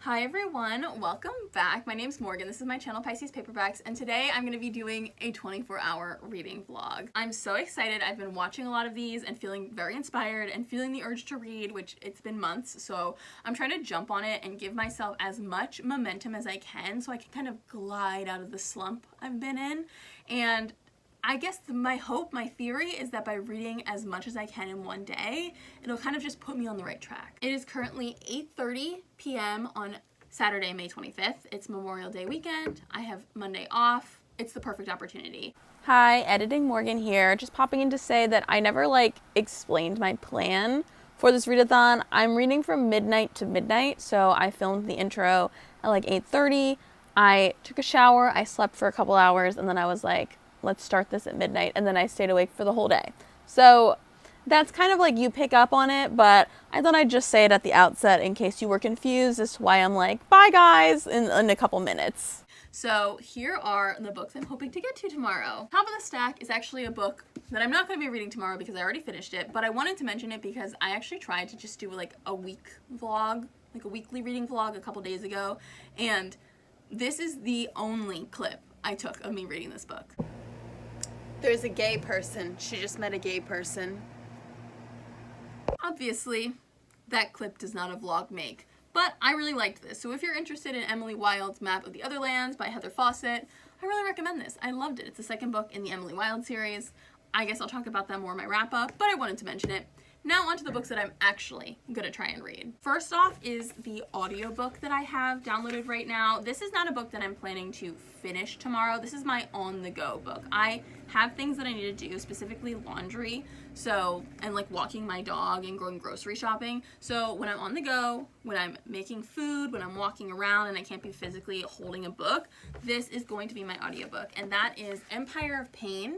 Hi everyone, welcome back. My name's Morgan. This is my channel Pisces Paperbacks, and today I'm going to be doing a 24-hour reading vlog. I'm so excited. I've been watching a lot of these and feeling very inspired and feeling the urge to read, which it's been months, so I'm trying to jump on it and give myself as much momentum as I can so I can kind of glide out of the slump I've been in. And I guess my hope, my theory is that by reading as much as I can in one day, it'll kind of just put me on the right track. It is currently 8:30 p.m. on Saturday, May 25th. It's Memorial Day weekend. I have Monday off. It's the perfect opportunity. Hi, Editing Morgan here. Just popping in to say that I never explained my plan for this readathon. I'm reading from midnight to midnight, so I filmed the intro at 8:30. I took a shower, I slept for a couple hours, and then I was like, let's start this at midnight, and then I stayed awake for the whole day. So that's kind of you pick up on it, but I thought I'd just say it at the outset in case you were confused as to why I'm like, bye guys, in a couple minutes. So here are the books I'm hoping to get to tomorrow. Top of the Stack is actually a book that I'm not going to be reading tomorrow because I already finished it, but I wanted to mention it because I actually tried to just do a week vlog, a weekly reading vlog a couple days ago, and this is the only clip I took of me reading this book. There's a gay person. She just met a gay person. Obviously, that clip does not a vlog make, but I really liked this. So if you're interested in Emily Wilde's Map of the Otherlands by Heather Fawcett, I really recommend this. I loved it. It's the second book in the Emily Wilde series. I guess I'll talk about that more in my wrap-up, but I wanted to mention it. Now on to the books that I'm actually going to try and read. First off is the audiobook that I have downloaded right now. This is not a book that I'm planning to finish tomorrow. This is my on-the-go book. I have things that I need to do, specifically laundry, and walking my dog and going grocery shopping. So when I'm on the go, when I'm making food, when I'm walking around and I can't be physically holding a book, this is going to be my audiobook, and that is Empire of Pain,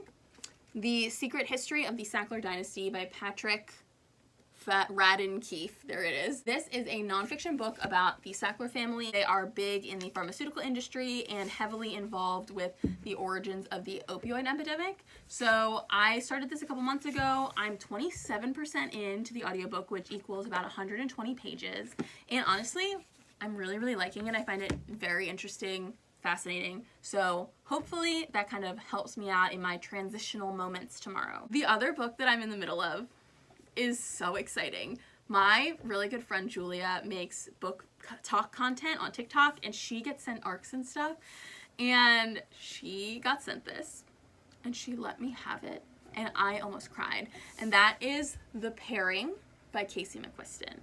The Secret History of the Sackler Dynasty by Patrick Radden Keefe. There it is. This is a nonfiction book about the Sackler family. They are big in the pharmaceutical industry and heavily involved with the origins of the opioid epidemic. So I started this a couple months ago. I'm 27% into the audiobook, which equals about 120 pages. And honestly, I'm really liking it. I find it very interesting, fascinating. So hopefully that kind of helps me out in my transitional moments tomorrow. The other book that I'm in the middle of is so exciting. My really good friend Julia makes book talk content on TikTok, and she gets sent arcs and stuff, and she got sent this and she let me have it, and I almost cried. And that is The Pairing by Casey McQuiston.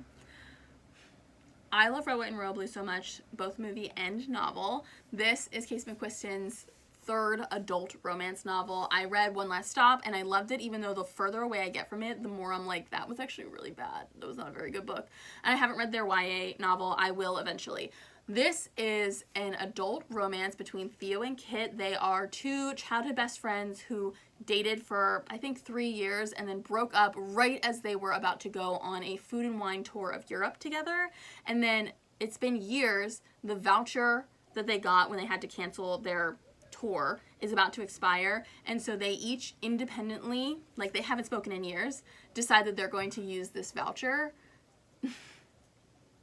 I love Red, White, and Royal Blue so much, both movie and novel. This is Casey McQuiston's third adult romance novel. I read One Last Stop and I loved it, even though the further away I get from it, the more I'm like, that was actually really bad. That was not a very good book. And I haven't read their YA novel. I will eventually. This is an adult romance between Theo and Kit. They are two childhood best friends who dated for, I think, 3 years and then broke up right as they were about to go on a food and wine tour of Europe together. And then it's been years. The voucher that they got when they had to cancel their tour is about to expire, and so they each independently, they haven't spoken in years, decide that they're going to use this voucher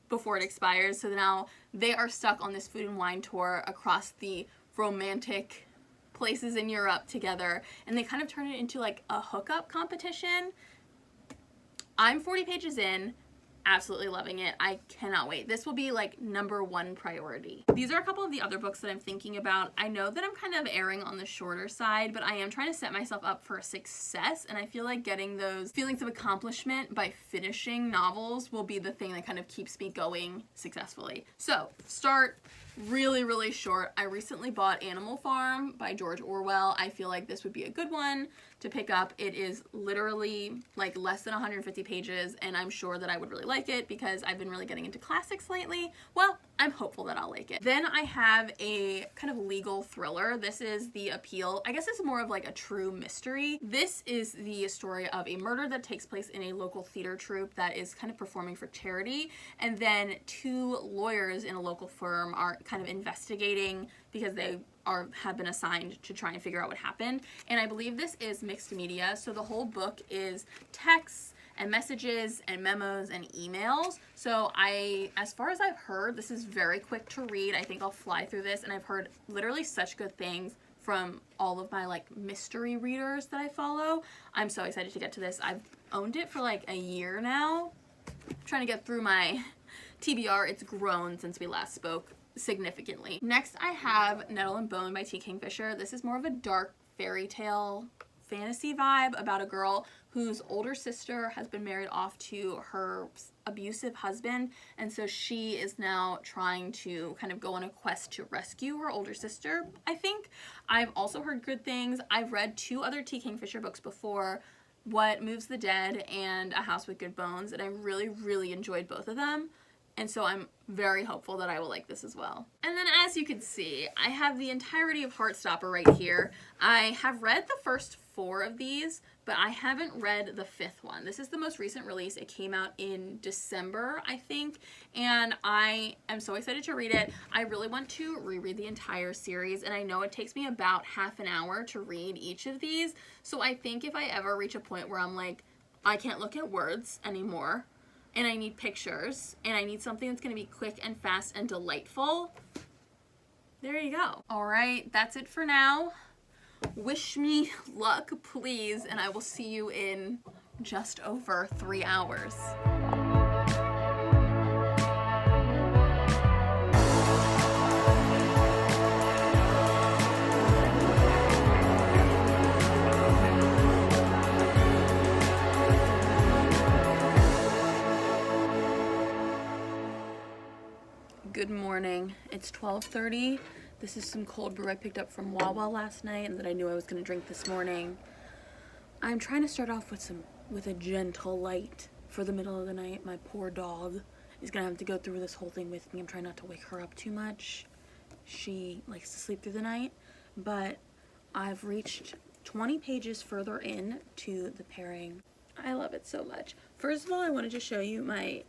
before it expires. So now they are stuck on this food and wine tour across the romantic places in Europe together, and they kind of turn it into a hookup competition. I'm 40 pages in. Absolutely loving it. I cannot wait. This will be number one priority. These are a couple of the other books that I'm thinking about. I know that I'm kind of erring on the shorter side, but I am trying to set myself up for success, and I feel like getting those feelings of accomplishment by finishing novels will be the thing that kind of keeps me going successfully. So, start really short. I recently bought Animal Farm by George Orwell. I feel like this would be a good one to pick up. It is literally less than 150 pages, and I'm sure that I would really like it because I've been really getting into classics lately. Well, I'm hopeful that I'll like it. Then I have a kind of legal thriller. This is The Appeal. I guess it's more of a true mystery. This is the story of a murder that takes place in a local theater troupe that is kind of performing for charity, and then two lawyers in a local firm are kind of investigating because they have been assigned to try and figure out what happened. And I believe this is mixed media, so the whole book is texts and messages and memos and emails. So as far as I've heard, this is very quick to read. I think I'll fly through this, and I've heard literally such good things from all of my like mystery readers that I follow. I'm so excited to get to this. I've owned it for like a year now. I'm trying to get through my TBR. It's grown since we last spoke significantly. Next, I have Nettle and Bone by T. Kingfisher. This is more of a dark fairy tale fantasy vibe about a girl whose older sister has been married off to her abusive husband, and so she is now trying to kind of go on a quest to rescue her older sister, I think. I've also heard good things. I've read 2 other T. Kingfisher books before, What Moves the Dead and A House with Good Bones, and I really, really enjoyed both of them. And so I'm very hopeful that I will like this as well. And then as you can see, I have the entirety of Heartstopper right here. I have read the first 4 of these, but I haven't read the 5th one. This is the most recent release. It came out in December, I think, and I am so excited to read it. I really want to reread the entire series, and I know it takes me about half an hour to read each of these, so I think if I ever reach a point where I'm like, I can't look at words anymore, and I need pictures, and I need something that's going to be quick and fast and delightful, there you go. All right, that's it for now. Wish me luck, please, and I will see you in just over 3 hours. Good morning. It's 12:30. This is some cold brew I picked up from Wilde last night and that I knew I was going to drink this morning. I'm trying to start off with a gentle light for the middle of the night. My poor dog is going to have to go through this whole thing with me. I'm trying not to wake her up too much. She likes to sleep through the night, but I've reached 20 pages further in to the pairing. I love it so much. First of all, I wanted to show you my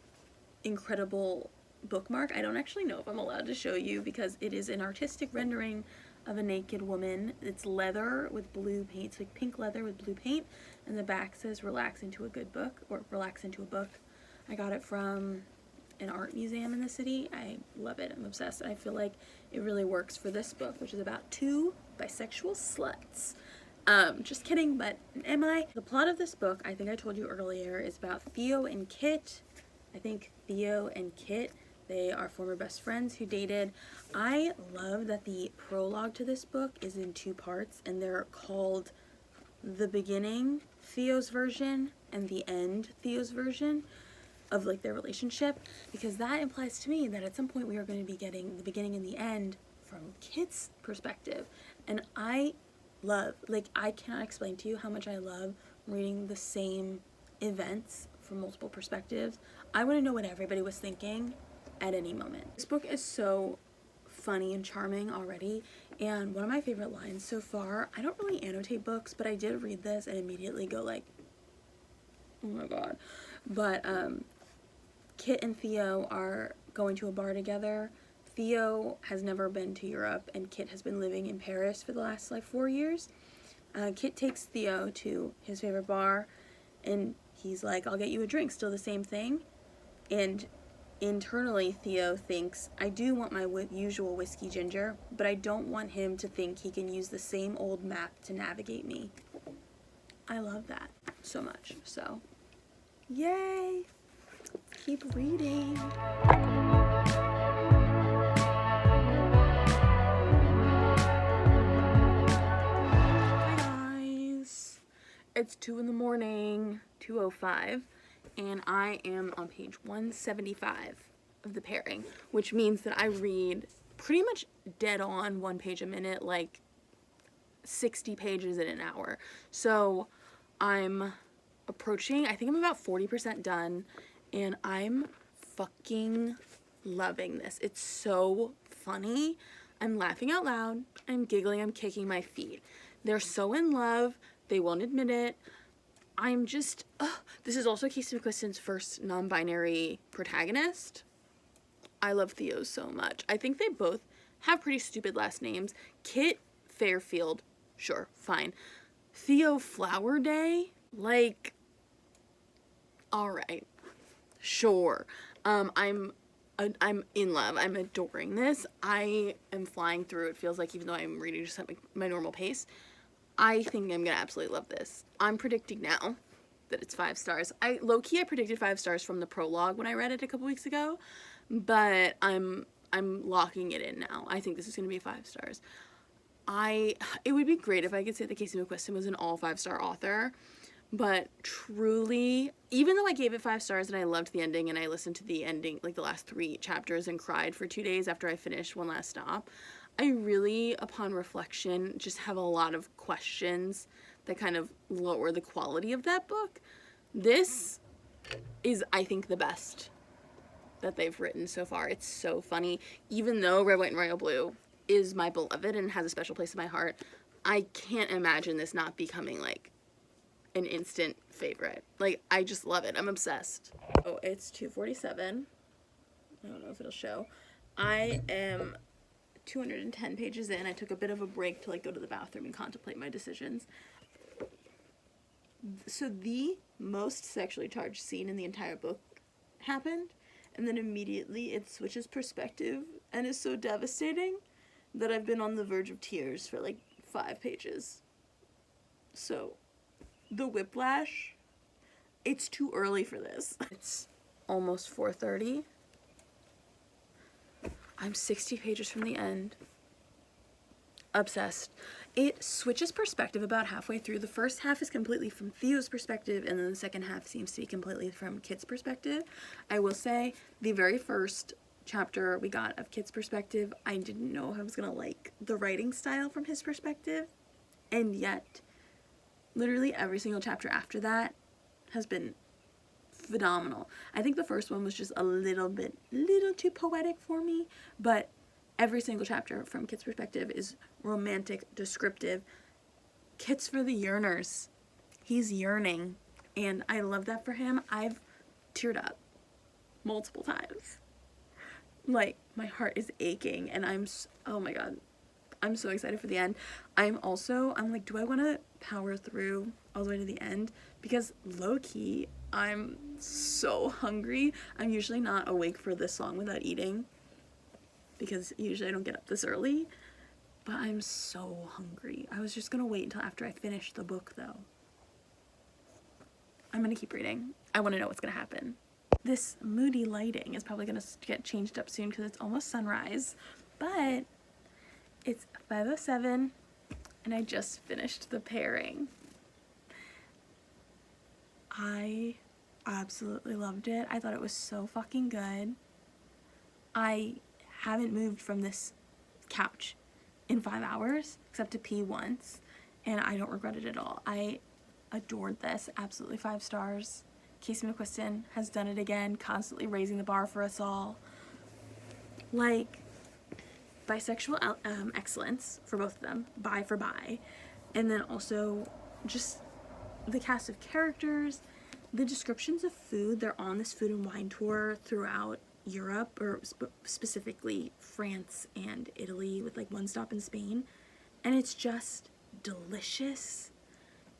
incredible bookmark. I don't actually know if I'm allowed to show you because it is an artistic rendering of a naked woman. It's leather with blue paint. It's like pink leather with blue paint, and the back says relax into a good book, or relax into a book. I got it from an art museum in the city. I love it. I'm obsessed. I feel like it really works for this book, which is about 2 bisexual sluts. Just kidding, but am I? The plot of this book, I think I told you earlier, is about Theo and Kit. I think Theo and Kit, they are former best friends who dated. I love that the prologue to this book is in 2 parts, and they're called The Beginning, Theo's version, and The End, Theo's version of like their relationship, because that implies to me that at some point we are going to be getting the beginning and the end from Kit's perspective. And I love, like, I cannot explain to you how much I love reading the same events from multiple perspectives. I want to know what everybody was thinking at any moment. This book is so funny and charming already, and one of my favorite lines so far, I don't really annotate books, but I did read this and immediately go like, oh my god. But Kit and Theo are going to a bar together. Theo has never been to Europe, and Kit has been living in Paris for the last like 4 years. Kit takes Theo to his favorite bar, and he's like, I'll get you a drink, still the same thing. And internally, Theo thinks, I do want my usual whiskey ginger, but I don't want him to think he can use the same old map to navigate me. I love that so much. So, yay! Keep reading. Hi guys. It's 2 in the morning, 2:05. And I am on page 175 of the pairing, which means that I read pretty much dead on 1 page a minute, like 60 pages in an hour. So I'm approaching, I think I'm about 40% done, and I'm fucking loving this. It's so funny. I'm laughing out loud. I'm giggling. I'm kicking my feet. They're so in love. They won't admit it. I'm just, this is also Casey McQuiston's first non-binary protagonist. I love Theo so much. I think they both have pretty stupid last names. Kit Fairfield, sure, fine. Theo Flower Day, like, All right. Sure. I'm in love. I'm adoring this. I am flying through. It feels like, even though I'm reading just at my normal pace, I think I'm gonna absolutely love this. I'm predicting now that it's 5 stars. I predicted 5 stars from the prologue when I read it a couple weeks ago, but I'm locking it in now. I think this is gonna be 5 stars. It would be great if I could say that Casey McQuiston was an all 5-star author, but truly, even though I gave it 5 stars and I loved the ending and I listened to the ending, like the last 3 chapters, and cried for 2 days after I finished One Last Stop, I really, upon reflection, just have a lot of questions that kind of lower the quality of that book. This is, I think, the best that they've written so far. It's so funny. Even though Red, White, and Royal Blue is my beloved and has a special place in my heart, I can't imagine this not becoming like an instant favorite. Like, I just love it. I'm obsessed. Oh, it's 2:47. I don't know if it'll show. I am 210 pages in. I took a bit of a break to like go to the bathroom and contemplate my decisions. So the most sexually charged scene in the entire book happened, and then immediately it switches perspective and is so devastating that I've been on the verge of tears for like 5 pages. So the whiplash, it's too early for this. It's almost 4:30. I'm 60 pages from the end. Obsessed. It switches perspective about halfway through. The first half is completely from Theo's perspective, and then the second half seems to be completely from Kit's perspective. I will say, the very first chapter we got of Kit's perspective, I didn't know I was gonna like the writing style from his perspective, and yet literally every single chapter after that has been phenomenal. I think the first one was just a little too poetic for me, but every single chapter from Kit's perspective is romantic, descriptive. Kit's for the yearners. He's yearning, and I love that for him. I've teared up multiple times. Like, my heart is aching, and oh my god, I'm so excited for the end. I'm like, do I want to power through all the way to the end? Because low-key, I'm so hungry. I'm usually not awake for this long without eating, because usually I don't get up this early, but I'm so hungry. I was just gonna wait until after I finish the book, though. I'm gonna keep reading. I want to know what's gonna happen. This moody lighting is probably gonna get changed up soon because it's almost sunrise, but it's 5:07 and I just finished the pairing. I absolutely loved it. I thought it was so fucking good. I haven't moved from this couch in 5 hours except to pee once, and I don't regret it at all. I adored this. Absolutely 5 stars. Casey McQuiston has done it again, constantly raising the bar for us all. Like, bisexual excellence for both of them, bi for bi, and then also just the cast of characters, the descriptions of food. They're on this food and wine tour throughout Europe, or specifically France and Italy, with like one stop in Spain, and it's just delicious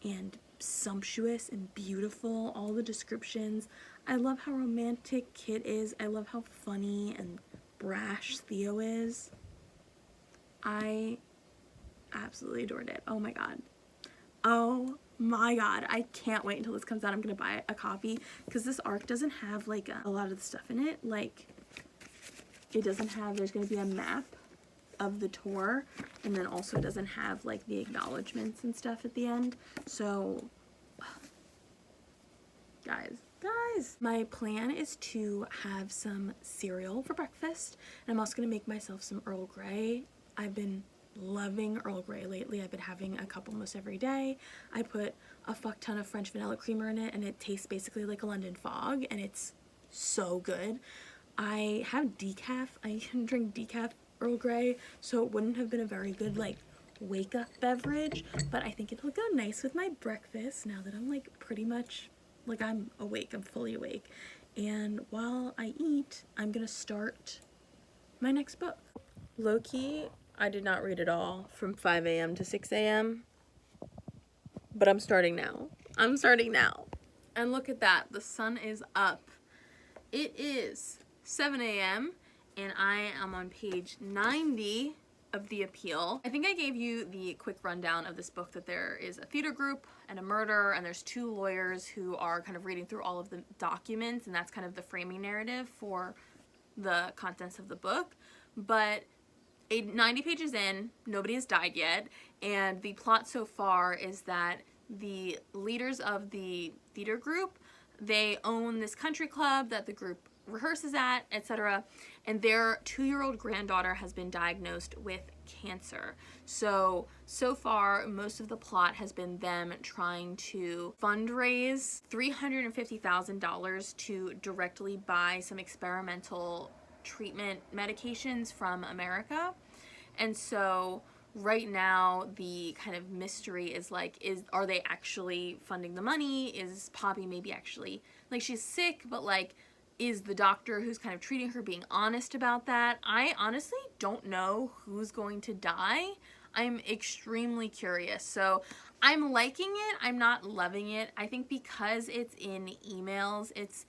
and sumptuous and beautiful. All the descriptions. I love how romantic Kit is. I love how funny and brash Theo is. I absolutely adored it. Oh my god. Oh my god. I can't wait until this comes out. I'm gonna buy a copy because this arc doesn't have like a lot of the stuff in it. Like, it doesn't have, there's gonna be a map of the tour, and then also it doesn't have like the acknowledgements and stuff at the end. So guys, my plan is to have some cereal for breakfast, and I'm also gonna make myself some Earl Grey. I've been loving Earl Grey lately. I've been having a cup almost every day. I put a fuck ton of French vanilla creamer in it, and it tastes basically like a London fog, and it's so good. I have decaf. I can drink decaf Earl Grey, so it wouldn't have been a very good like wake up beverage, but I think it'll go nice with my breakfast now that I'm like pretty much like I'm awake. I'm fully awake, and while I eat, I'm gonna start my next book. Low-key, I did not read it all from 5 a.m. to 6 a.m., but I'm starting now. And look at that, the sun is up. It is 7 a.m. and I am on page 90 of the appeal. I think I gave you the quick rundown of this book, that there is a theater group and a murder, and there's two lawyers who are kind of reading through all of the documents, and that's kind of the framing narrative for the contents of the book. But 90 pages in, nobody has died yet, and the plot so far is that the leaders of the theater group, they own this country club that the group rehearses at, etc., and their 2-year-old granddaughter has been diagnosed with cancer. So far, most of the plot has been them trying to fundraise $350,000 to directly buy some experimental treatment medications from America. And so right now the kind of mystery is like, are they actually funding the money? Is Poppy maybe actually, like, she's sick, but like, is the doctor who's kind of treating her being honest about that? I honestly don't know who's going to die. I'm extremely curious. So I'm liking it. I'm not loving it. I think because it's in emails, it's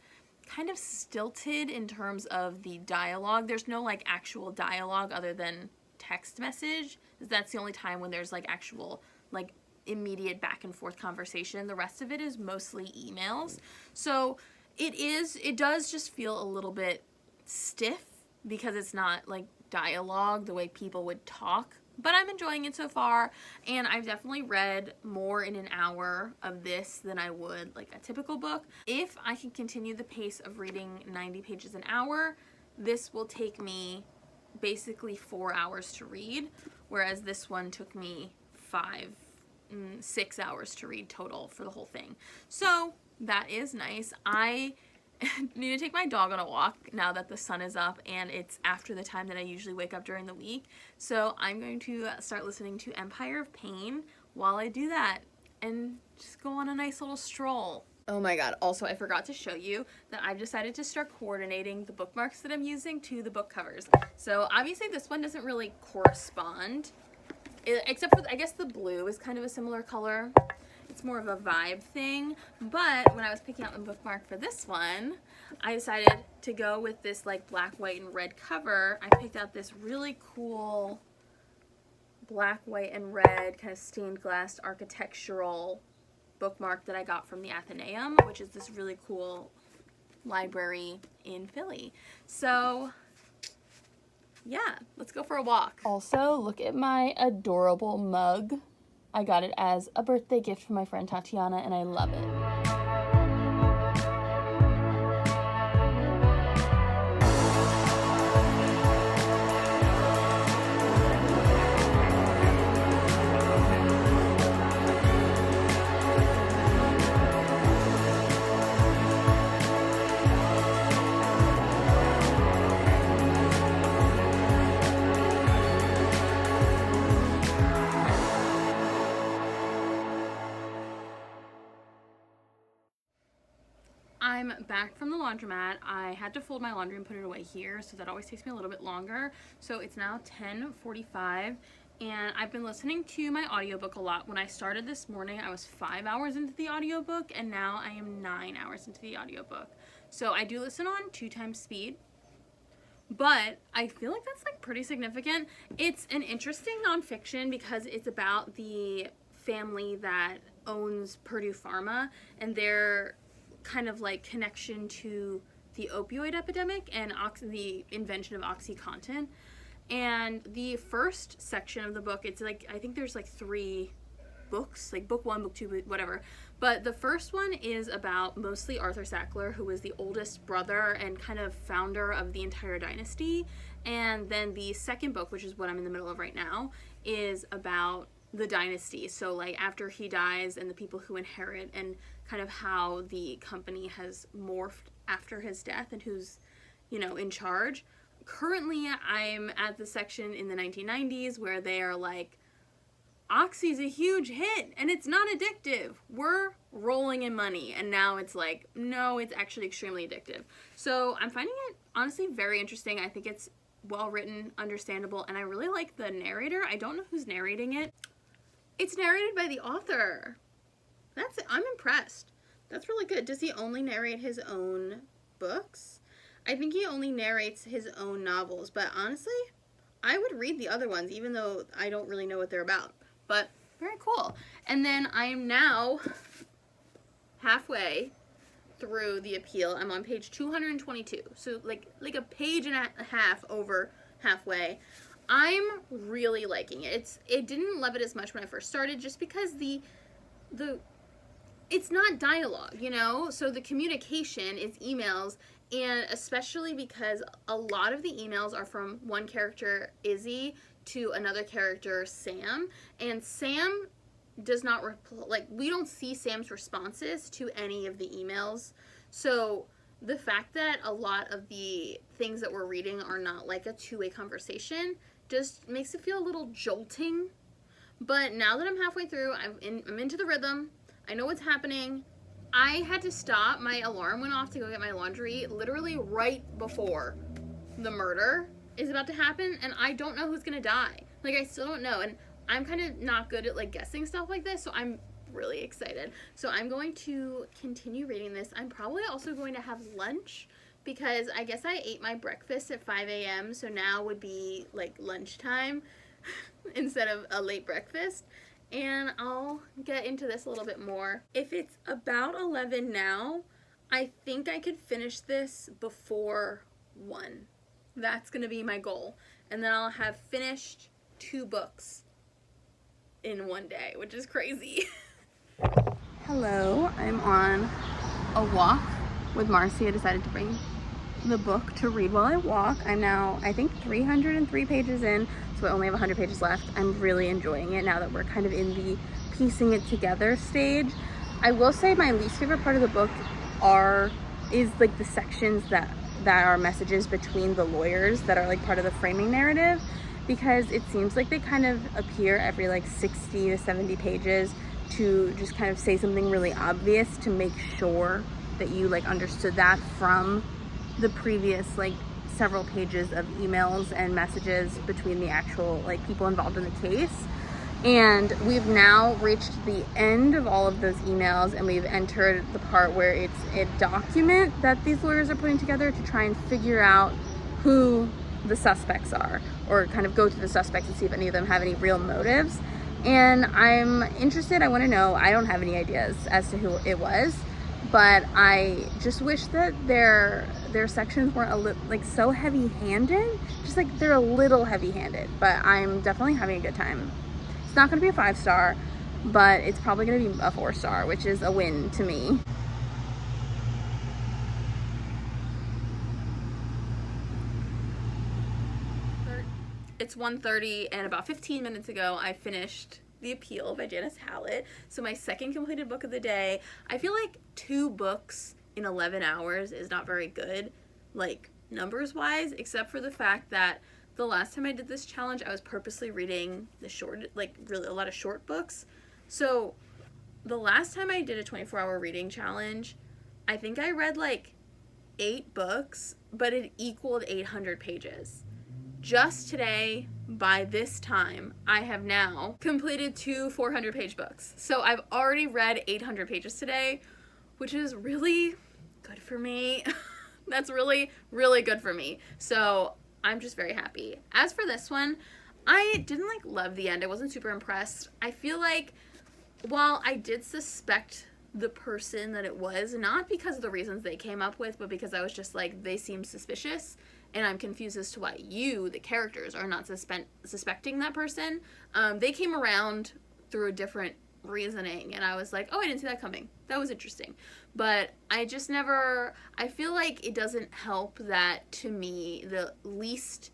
kind of stilted in terms of the dialogue. There's no like actual dialogue other than text message. That's the only time when there's like actual like immediate back and forth conversation. The rest of it is mostly emails. So it does just feel a little bit stiff because it's not like dialogue the way people would talk. But I'm enjoying it so far, and I've definitely read more in an hour of this than I would like a typical book. If I can continue the pace of reading 90 pages an hour, this will take me basically 4 hours to read, whereas this one took me 6 hours to read total for the whole thing. So that is nice. I need to take my dog on a walk now that the sun is up and it's after the time that I usually wake up during the week. So I'm going to start listening to Empire of Pain while I do that and just go on a nice little stroll. Oh my god, also I forgot to show you that I've decided to start coordinating the bookmarks that I'm using to the book covers. So obviously this one doesn't really correspond, except for, I guess the blue is kind of a similar color. It's more of a vibe thing, but when I was picking out the bookmark for this one, I decided to go with this like black, white, and red cover. I picked out this really cool black, white, and red kind of stained glass architectural bookmark that I got from the Athenaeum, which is this really cool library in Philly. So yeah, let's go for a walk. Also, look at my adorable mug. I got it as a birthday gift from my friend Tatiana, and I love it. I'm back from the laundromat. I had to fold my laundry and put it away here, so that always takes me a little bit longer. So it's now 10:45, and I've been listening to my audiobook a lot. When I started this morning, I was 5 hours into the audiobook, and now I am 9 hours into the audiobook. So I do listen on 2 times speed, but I feel like that's like pretty significant. It's an interesting nonfiction because it's about the family that owns Purdue Pharma and their kind of like connection to the opioid epidemic and the invention of OxyContin. And the first section of the book, it's like, I think there's like 3 books, like book 1, book 2, whatever. But the first one is about mostly Arthur Sackler, who was the oldest brother and kind of founder of the entire dynasty. And then the second book, which is what I'm in the middle of right now, is about the dynasty. So like after he dies and the people who inherit, and kind of how the company has morphed after his death and who's, you know, in charge. Currently, I'm at the section in the 1990s where they are like, Oxy's a huge hit and it's not addictive. We're rolling in money. And now it's like, no, it's actually extremely addictive. So I'm finding it honestly very interesting. I think it's well written, understandable, and I really like the narrator. I don't know who's narrating it. It's narrated by the author. That's it. I'm impressed. That's really good. Does he only narrate his own books? I think he only narrates his own novels, but honestly, I would read the other ones, even though I don't really know what they're about. But very cool. And then I am now halfway through the appeal. I'm on page 222, so like a page and a half over halfway. I'm really liking it. It didn't love it as much when I first started, just because the it's not dialogue, you know? So the communication is emails, and especially because a lot of the emails are from one character, Izzy, to another character, Sam, and Sam does not we don't see Sam's responses to any of the emails. So the fact that a lot of the things that we're reading are not like a two-way conversation just makes it feel a little jolting. But now that I'm halfway through, I'm into the rhythm. I know what's happening. I had to stop. My alarm went off to go get my laundry literally right before the murder is about to happen, and I don't know who's gonna die. Like, I still don't know, and I'm kind of not good at like guessing stuff like this, so I'm really excited. So I'm going to continue reading this. I'm probably also going to have lunch, because I guess I ate my breakfast at 5 a.m., so now would be like lunchtime instead of a late breakfast. And I'll get into this a little bit more. If it's about 11 now, I think I could finish this before 1. That's going to be my goal. And then I'll have finished 2 books in one day, which is crazy. Hello, I'm on a walk with Marcy. I decided to bring the book to read while I walk. I'm now, I think, 303 pages in, so I only have 100 pages left. I'm really enjoying it now that we're kind of in the piecing it together stage. I will say my least favorite part of the book is like the sections that are messages between the lawyers that are like part of the framing narrative, because it seems like they kind of appear every like 60 to 70 pages to just kind of say something really obvious to make sure that you like understood that from the previous like several pages of emails and messages between the actual like people involved in the case. And we've now reached the end of all of those emails, and we've entered the part where it's a document that these lawyers are putting together to try and figure out who the suspects are, or kind of go to the suspects and see if any of them have any real motives. And I'm interested. I want to know. I don't have any ideas as to who it was, but I just wish that their sections weren't like so heavy-handed. Just like they're a little heavy-handed, but I'm definitely having a good time. It's not going to be a 5-star, but it's probably going to be a 4-star, which is a win to me. It's 1:30, and about 15 minutes ago, I finished The Appeal by Janice Hallett. So my second completed book of the day. I feel like 2 books in 11 hours is not very good, like numbers-wise, except for the fact that the last time I did this challenge, I was purposely reading the short, like really a lot of short books. So the last time I did a 24-hour reading challenge, I think I read like 8 books, but it equaled 800 pages. Just today, by this time, I have now completed 2 400-page books. So I've already read 800 pages today, which is really good for me. That's really, really good for me. So I'm just very happy. As for this one, I didn't like love the end. I wasn't super impressed. I feel like while I did suspect the person that it was, not because of the reasons they came up with, but because I was just like, they seem suspicious, and I'm confused as to why you, the characters, are not suspecting that person. They came around through a different reasoning, and I was like, oh, I didn't see that coming. That was interesting. But I feel like it doesn't help that, to me, the least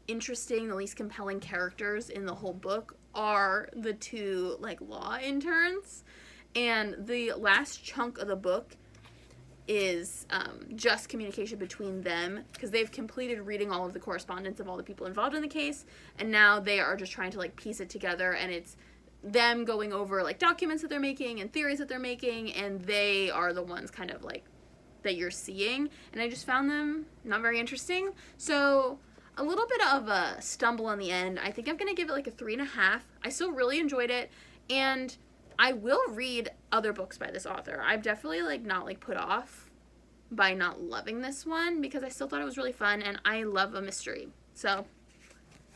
interesting, the least compelling characters in the whole book are the 2, like, law interns. And the last chunk of the book is just communication between them, because they've completed reading all of the correspondence of all the people involved in the case, and now they are just trying to like piece it together, and it's them going over like documents that they're making and theories that they're making, and they are the ones kind of like that you're seeing, and I just found them not very interesting. So a little bit of a stumble on the end. I think I'm gonna give it like a 3.5. I still really enjoyed it, and I will read other books by this author. I'm definitely like not like put off by not loving this one because I still thought it was really fun and I love a mystery. So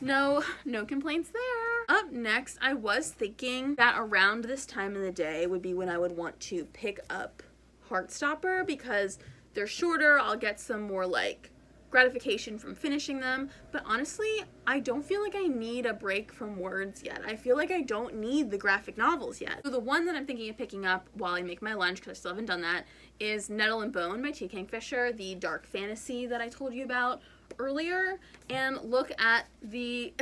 no complaints there. Up next, I was thinking that around this time of the day would be when I would want to pick up Heartstopper because they're shorter. I'll get some more like gratification from finishing them, but honestly, I don't feel like I need a break from words yet. I feel like I don't need the graphic novels yet. So the one that I'm thinking of picking up while I make my lunch, because I still haven't done that, is Nettle and Bone by T. Kingfisher, the dark fantasy that I told you about earlier. And look at the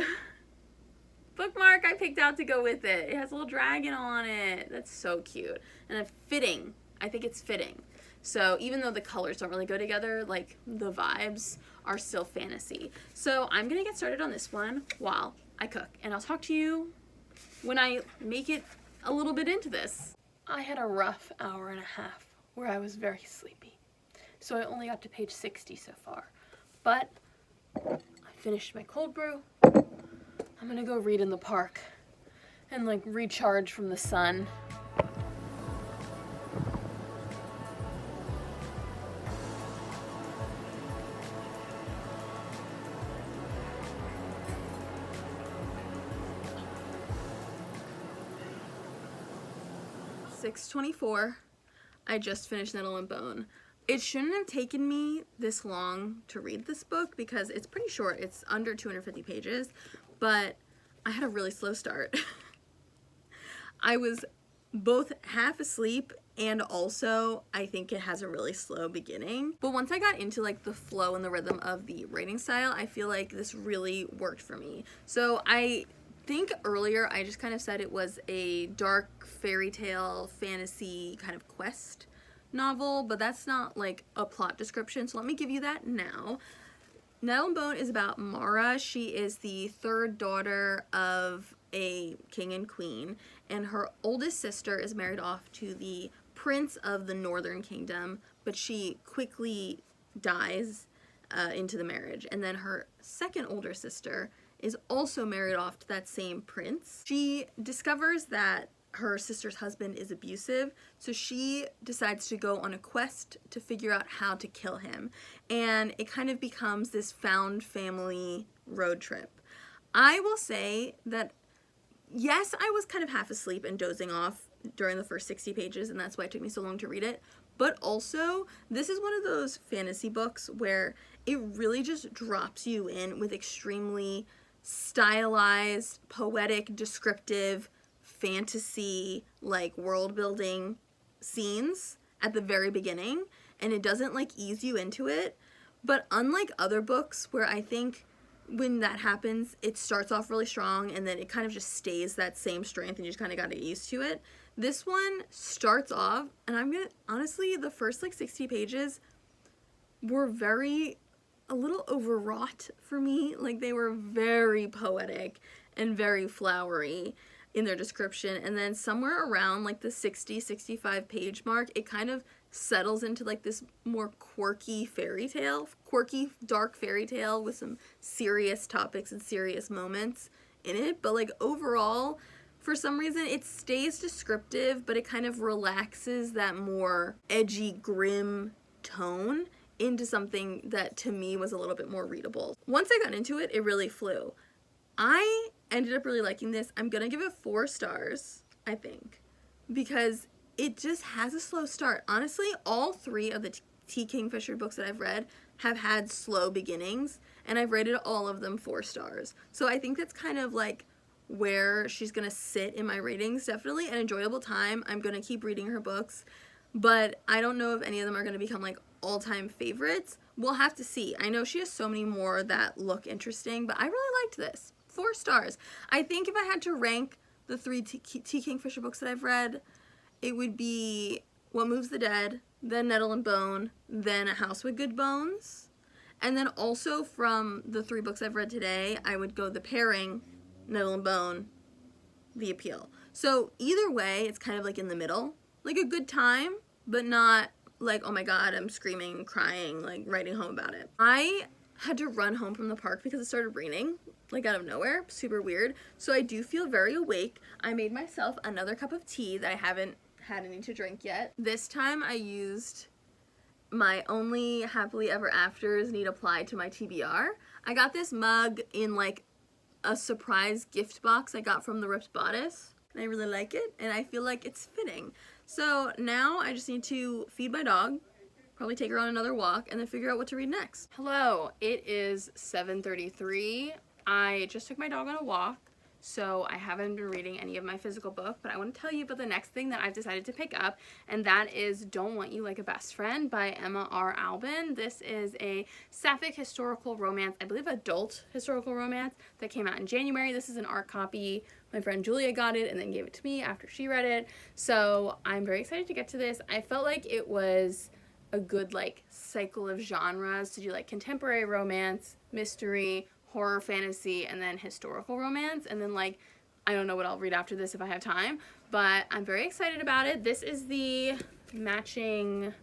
bookmark I picked out to go with it. It has a little dragon on it. That's so cute. And it's fitting. I think it's fitting. So even though the colors don't really go together, like the vibes are still fantasy. So I'm going to get started on this one while I cook. And I'll talk to you when I make it a little bit into this. I had a rough hour and a half where I was very sleepy. So I only got to page 60 so far. But I finished my cold brew. I'm going to go read in the park and like recharge from the sun. $6:24. I just finished Nettle and Bone. It shouldn't have taken me this long to read this book because it's pretty short. It's under 250 pages, but I had a really slow start. I was both half asleep and also I think it has a really slow beginning. But once I got into like the flow and the rhythm of the writing style, I feel like this really worked for me. So I think earlier I just kind of said it was a dark fairy tale fantasy kind of quest novel, but that's not like a plot description, so let me give you that now. Nettle and Bone is about Mara. She is the third daughter of a king and queen, and her oldest sister is married off to the prince of the northern kingdom, but she quickly dies into the marriage. And then her second older sister is also married off to that same prince. She discovers that her sister's husband is abusive, so she decides to go on a quest to figure out how to kill him. And it kind of becomes this found family road trip. I will say that, yes, I was kind of half asleep and dozing off during the first 60 pages, and that's why it took me so long to read it. But also, this is one of those fantasy books where it really just drops you in with extremely stylized, poetic, descriptive, fantasy, like world building scenes at the very beginning, and it doesn't like ease you into it. But unlike other books where I think when that happens, it starts off really strong and then it kind of just stays that same strength and you just kind of got to get used to it. This one starts off, and I'm gonna, honestly, the first like 60 pages were a little overwrought for me. Like they were very poetic and very flowery in their description, and then somewhere around like the 65 page mark, it kind of settles into like this more quirky dark fairy tale with some serious topics and serious moments in it. But like overall, for some reason, it stays descriptive, but it kind of relaxes that more edgy, grim tone into something that to me was a little bit more readable. Once I got into it, it really flew. I ended up really liking this. I'm gonna give it 4 stars, I think, because it just has a slow start. Honestly, all 3 of the T. Kingfisher books that I've read have had slow beginnings, and I've rated all of them 4 stars. So I think that's kind of like where she's gonna sit in my ratings. Definitely an enjoyable time. I'm gonna keep reading her books, but I don't know if any of them are gonna become like all-time favorites. We'll have to see. I know she has so many more that look interesting, but I really liked this. 4 stars. I think if I had to rank the 3 T. Kingfisher books that I've read, it would be What Moves the Dead, then Nettle and Bone, then A House with Good Bones. And then also from the 3 books I've read today, I would go The Pairing, Nettle and Bone, The Appeal. So either way, it's kind of like in the middle. Like a good time, but not like, oh my god, I'm screaming, crying, like writing home about it. I had to run home from the park because it started raining, like out of nowhere. Super weird. So I do feel very awake. I made myself another cup of tea that I haven't had any to drink yet. This time I used my only happily ever afters need apply to my TBR. I got this mug in like a surprise gift box I got from the Ripped Bodice, and I really like it, and I feel like it's fitting. So now I just need to feed my dog, probably take her on another walk, and then figure out what to read next. Hello, it is 7:33. I just took my dog on a walk, so I haven't been reading any of my physical book, but I want to tell you about the next thing that I've decided to pick up, and that is Don't Want You Like a Best Friend by Emma R. Alban. This is a sapphic historical romance, I believe adult historical romance, that came out in January. This is an art copy. My friend Julia got it and then gave it to me after she read it, so I'm very excited to get to this. I felt like it was a good like cycle of genres to do like contemporary romance, mystery, horror, fantasy, and then historical romance, and then like I don't know what I'll read after this if I have time, but I'm very excited about it. This is the matching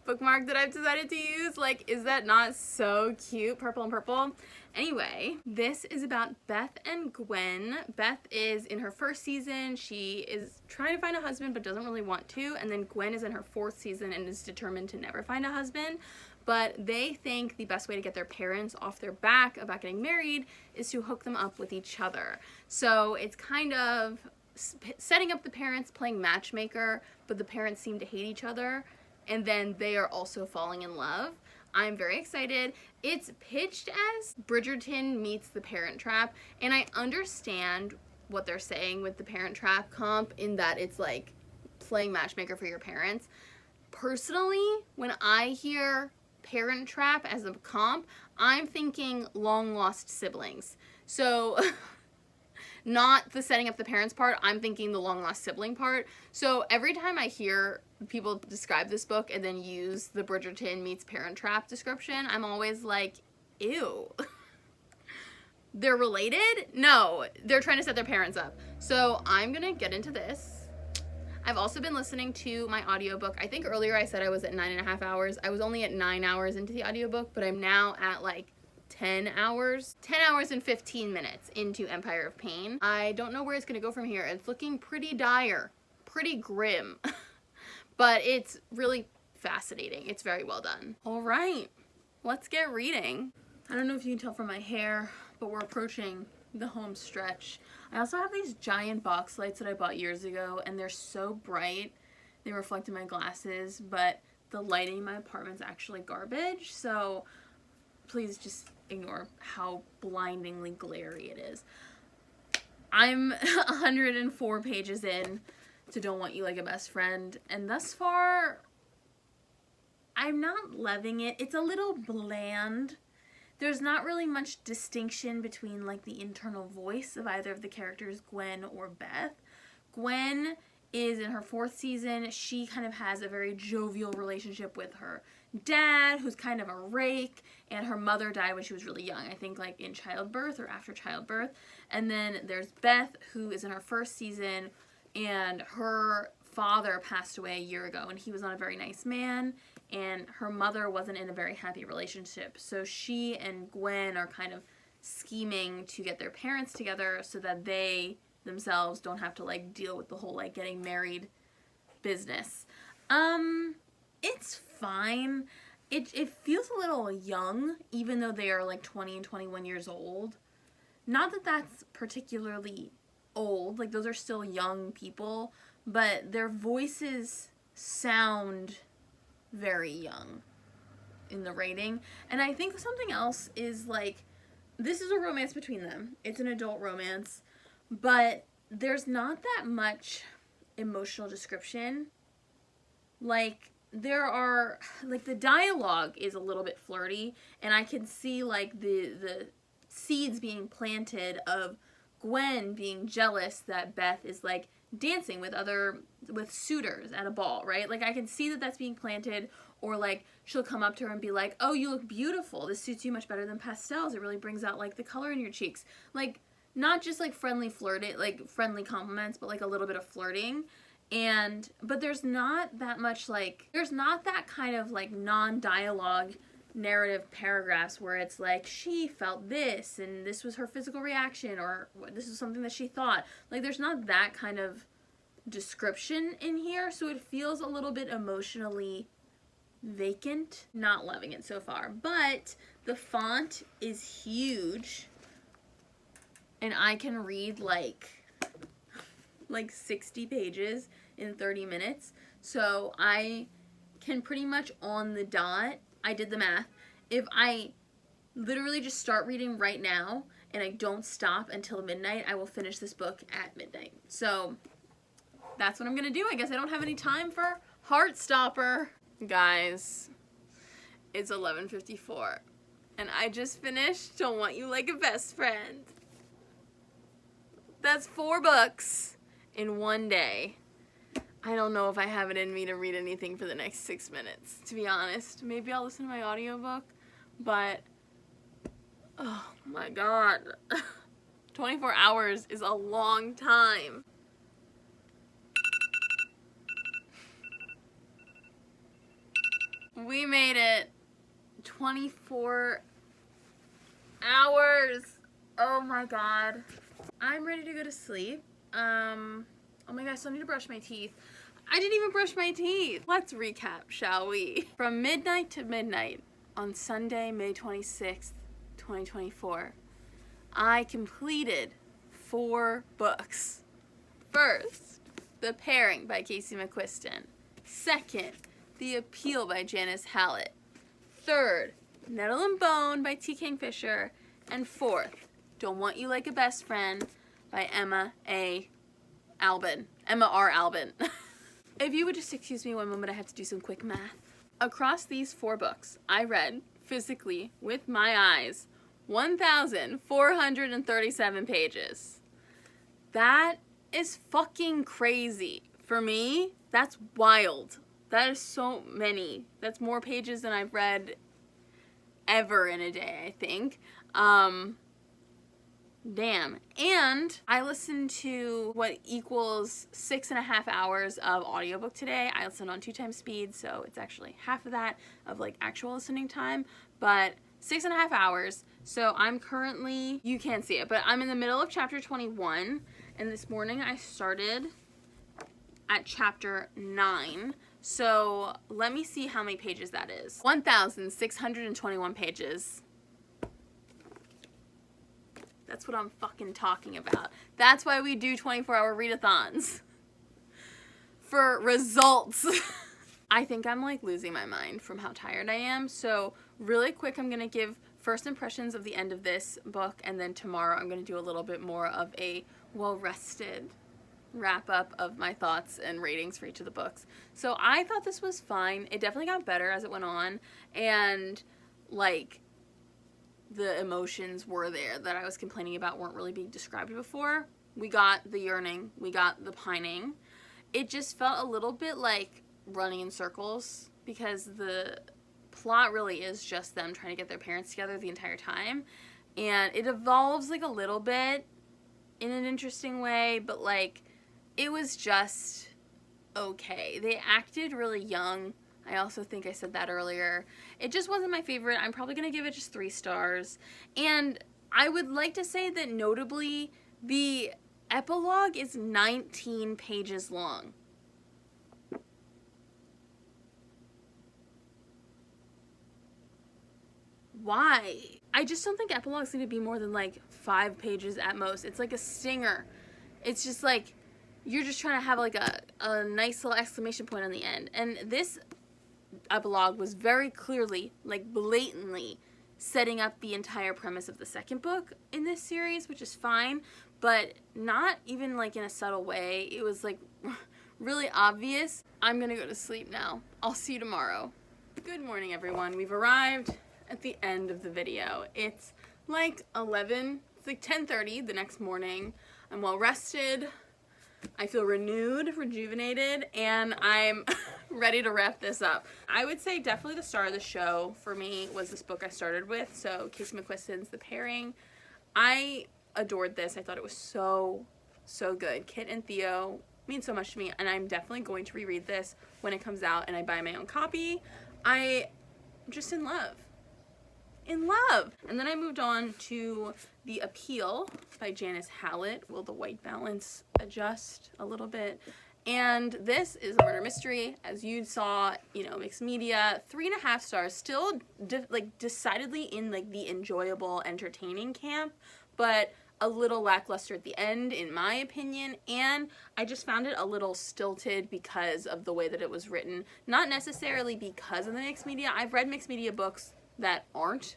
bookmark that I've decided to use. Like, is that not so cute? Purple and purple. Anyway, this is about Beth and Gwen. Beth is in her first season. She is trying to find a husband but doesn't really want to, and then Gwen is in her fourth season and is determined to never find a husband. But they think the best way to get their parents off their back about getting married is to hook them up with each other. So it's kind of setting up the parents playing matchmaker, but the parents seem to hate each other, and then they are also falling in love. I'm very excited. It's pitched as Bridgerton meets The Parent Trap, and I understand what they're saying with The Parent Trap comp in that it's like playing matchmaker for your parents. Personally, when I hear Parent Trap as a comp, I'm thinking long lost siblings. So not the setting up the parents part, I'm thinking the long lost sibling part. So every time I hear people describe this book and then use the Bridgerton meets Parent Trap description, I'm always like, ew. They're related? No, they're trying to set their parents up. So I'm gonna get into this. I've also been listening to my audiobook. I think earlier I said I was at 9.5 hours. I was only at 9 hours into the audiobook, but I'm now at like 10 hours. 10 hours and 15 minutes into Empire of Pain. I don't know where it's gonna go from here. It's looking pretty dire, pretty grim, but it's really fascinating. It's very well done. All right, let's get reading. I don't know if you can tell from my hair, but we're approaching the home stretch. I also have these giant box lights that I bought years ago, and they're so bright. They reflect in my glasses, but the lighting in my apartment's actually garbage, so please just ignore how blindingly glary it is. I'm 104 pages in to Don't Want You Like a Best Friend, and thus far, I'm not loving it. It's a little bland. There's not really much distinction between like the internal voice of either of the characters, Gwen or Beth. Gwen is in her fourth season. She kind of has a very jovial relationship with her dad, who's kind of a rake, and her mother died when she was really young, I think like in childbirth or after childbirth. And then there's Beth, who is in her first season, and her father passed away a year ago, and he was not a very nice man, and her mother wasn't in a very happy relationship. So she and Gwen are kind of scheming to get their parents together so that they themselves don't have to like deal with the whole like getting married business. It's fine. It feels a little young, even though they are like 20 and 21 years old. Not that that's particularly old, like those are still young people, but their voices sound very young in the writing. And I think something else is like, this is a romance between them. It's an adult romance, but there's not that much emotional description. Like, there are, like, the dialogue is a little bit flirty, and I can see, like, the seeds being planted of Gwen being jealous that Beth is, like, dancing with suitors at a ball, right? Like, I can see that that's being planted, or, like, she'll come up to her and be like, oh, you look beautiful. This suits you much better than pastels. It really brings out, like, the color in your cheeks. Like, not just, like, friendly compliments, but, like, a little bit of flirting. But there's not that much, like, there's not that kind of, like, non-dialogue narrative paragraphs where it's like, she felt this, and this was her physical reaction, or this is something that she thought. Like, there's not that kind of description in here, so it feels a little bit emotionally vacant. Not loving it so far, but the font is huge, and I can read like 60 pages in 30 minutes, so I can pretty much on the dot, I did the math, if I literally just start reading right now and I don't stop until midnight, I will finish this book at midnight. So that's what I'm gonna do. I guess I don't have any time for Heartstopper. Guys, it's 11:54 and I just finished Don't Want You Like a Best Friend. That's 4 books in one day. I don't know if I have it in me to read anything for the next 6 minutes, to be honest. Maybe I'll listen to my audiobook, but oh my god. 24 hours is a long time. We made it. 24 hours. Oh my god. I'm ready to go to sleep. Oh my gosh, I still need to brush my teeth. I didn't even brush my teeth. Let's recap, shall we? From midnight to midnight on Sunday, May 26th, 2024, I completed 4 books. First, The Pairing by Casey McQuiston. Second, The Appeal by Janice Hallett. Third, Nettle and Bone by T. Kingfisher. And fourth, Don't Want You Like a Best Friend by Emma R. Alban. If you would just excuse me one moment, I have to do some quick math. Across these 4 books, I read, physically, with my eyes, 1,437 pages. That is fucking crazy. For me, that's wild. That is so many. That's more pages than I've read ever in a day, I think. Damn. And I listened to what equals 6.5 hours of audiobook today. I listened on 2 times speed, so it's actually half of that of like actual listening time, but 6.5 hours. So I'm currently, you can't see it, but I'm in the middle of chapter 21, and this morning I started at chapter 9. So let me see how many pages that is. 1,621 pages. That's what I'm fucking talking about. That's why we do 24-hour readathons. For results. I think I'm like losing my mind from how tired I am. So really quick, I'm going to give first impressions of the end of this book. And then tomorrow I'm going to do a little bit more of a well-rested wrap up of my thoughts and ratings for each of the books. So I thought this was fine. It definitely got better as it went on. And like, the emotions were there that I was complaining about weren't really being described before. We got the yearning, we got the pining. It just felt a little bit like running in circles because the plot really is just them trying to get their parents together the entire time. And it evolves like a little bit in an interesting way, but like it was just okay. They acted really young. I also think I said that earlier. It just wasn't my favorite. I'm probably going to give it just 3 stars. And I would like to say that notably, the epilogue is 19 pages long. Why? I just don't think epilogues need to be more than like 5 pages at most. It's like a stinger. It's just like, you're just trying to have like a nice little exclamation point on the end. And this epilogue was very clearly, like blatantly, setting up the entire premise of the second book in this series, which is fine, but not even like in a subtle way. It was like really obvious. I'm gonna go to sleep now. I'll see you tomorrow. Good morning, everyone. We've arrived at the end of the video. It's like 11, it's like 10:30 the next morning. I'm well rested. I feel renewed, rejuvenated, and I'm ready to wrap this up. I would say definitely the star of the show for me was this book I started with, so Casey McQuiston's The Pairing. I adored this. I thought it was so good. Kit and Theo mean so much to me, and I'm definitely going to reread this when it comes out and I buy my own copy. I'm just in love. in love. And then I moved on to The Appeal by Janice Hallett. Will the white balance adjust a little bit? And this is a murder mystery, as you saw, you know, mixed media, 3.5 stars, still decidedly in like the enjoyable, entertaining camp, but a little lackluster at the end, in my opinion, and I just found it a little stilted because of the way that it was written. Not necessarily because of the mixed media. I've read mixed media books that aren't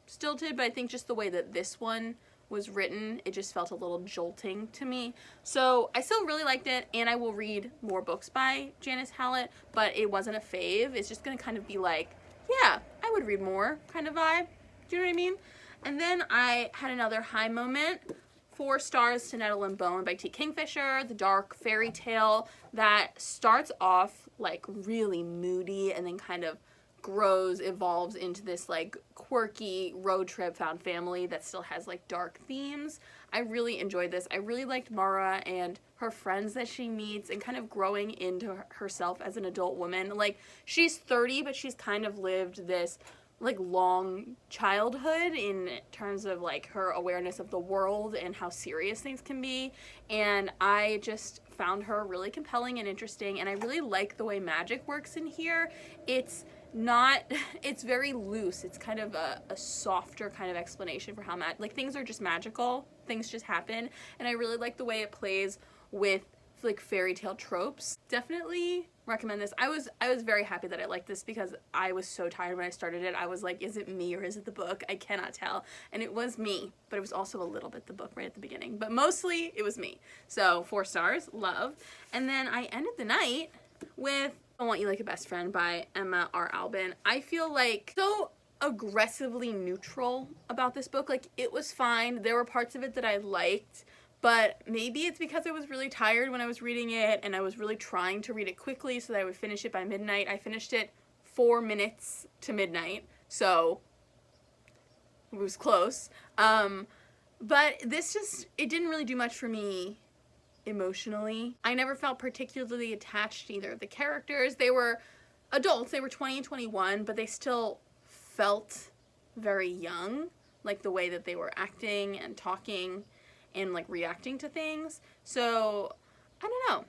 stilted, but I think just the way that this one was written, it just felt a little jolting to me. So I still really liked it, and I will read more books by Janice Hallett, but it wasn't a fave. It's just gonna kind of be like, yeah, I would read more kind of vibe. Do you know what I mean? And then I had another high moment, 4 stars to Nettle and Bone by T. Kingfisher, the dark fairy tale that starts off like really moody and then kind of evolves into this like quirky road trip found family that still has like dark themes. I really enjoyed this. I really liked Mara and her friends that she meets and kind of growing into herself as an adult woman. Like, she's 30, but she's kind of lived this like long childhood in terms of like her awareness of the world and how serious things can be, and I just found her really compelling and interesting, and I really like the way magic works in here. It's very loose. It's kind of a softer kind of explanation for how like things are just magical, things just happen, and I really like the way it plays with like fairy tale tropes. Definitely recommend this. I was very happy that I liked this because I was so tired when I started it. I was like, is it me or is it the book? I cannot tell. And it was me, but it was also a little bit the book right at the beginning, but mostly it was me. So 4 stars, love. And then I ended the night with I Want You Like a Best Friend by Emma R. Alban. I feel like so aggressively neutral about this book. Like, it was fine. There were parts of it that I liked, but maybe it's because I was really tired when I was reading it, and I was really trying to read it quickly so that I would finish it by midnight. I finished it 4 minutes to midnight, so it was close. But this just, it didn't really do much for me emotionally. I never felt particularly attached to either of the characters. They were adults, they were 20 and 21, but they still felt very young, like the way that they were acting and talking and like reacting to things. So I don't know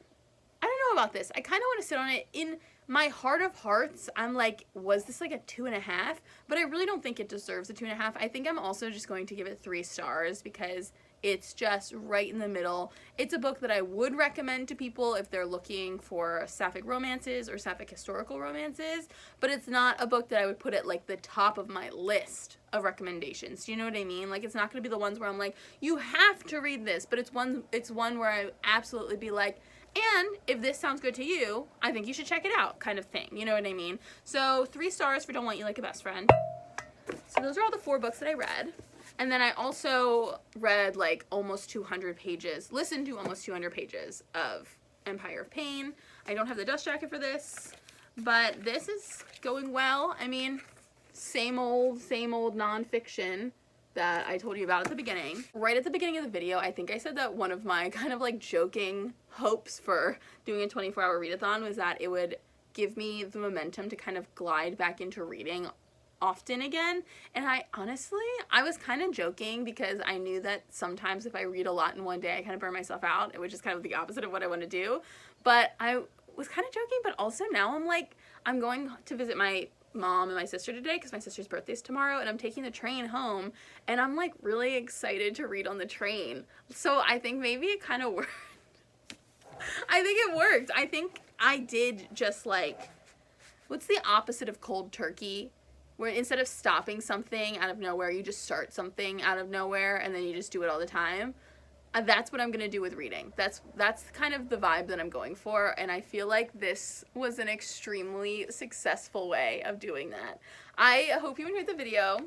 about this. I kind of want to sit on it. In my heart of hearts, I'm like, was this like a 2.5? But I really don't think it deserves a 2.5. I think I'm also just going to give it 3 stars because it's just right in the middle. It's a book that I would recommend to people if they're looking for sapphic romances or sapphic historical romances, but it's not a book that I would put at like the top of my list of recommendations. Do you know what I mean? Like, it's not going to be the ones where I'm like, you have to read this, but it's one where I absolutely be like, and if this sounds good to you, I think you should check it out, kind of thing. You know what I mean? So 3 stars for Don't Want You Like a Best Friend. So those are all the 4 books that I read. And then I also read like almost 200 pages, listened to almost 200 pages of Empire of Pain. I don't have the dust jacket for this, but this is going well. I mean, same old nonfiction that I told you about at the beginning. Right at the beginning of the video, I think I said that one of my kind of like joking hopes for doing a 24-hour readathon was that it would give me the momentum to kind of glide back into reading often again. And I was kind of joking because I knew that sometimes if I read a lot in one day, I kind of burn myself out, which is kind of the opposite of what I want to do. But I was kind of joking, but also now I'm like, I'm going to visit my mom and my sister today because my sister's birthday's tomorrow, and I'm taking the train home, and I'm like really excited to read on the train. So I think maybe it kind of worked. I think it worked. I think I did just like, what's the opposite of cold turkey? Where instead of stopping something out of nowhere, you just start something out of nowhere and then you just do it all the time. That's what I'm going to do with reading. That's kind of the vibe that I'm going for, and I feel like this was an extremely successful way of doing that. I hope you enjoyed the video.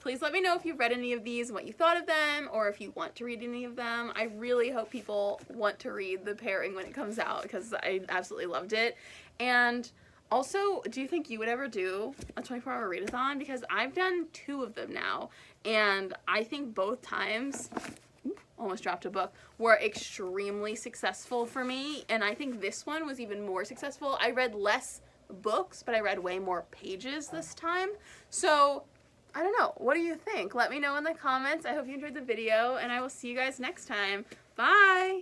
Please let me know if you've read any of these, what you thought of them, or if you want to read any of them. I really hope people want to read The Pairing when it comes out because I absolutely loved it. And also, do you think you would ever do a 24-hour readathon? Because I've done 2 of them now, and I think both times, almost dropped a book, were extremely successful for me, and I think this one was even more successful. I read less books, but I read way more pages this time. So I don't know. What do you think? Let me know in the comments. I hope you enjoyed the video, and I will see you guys next time. Bye!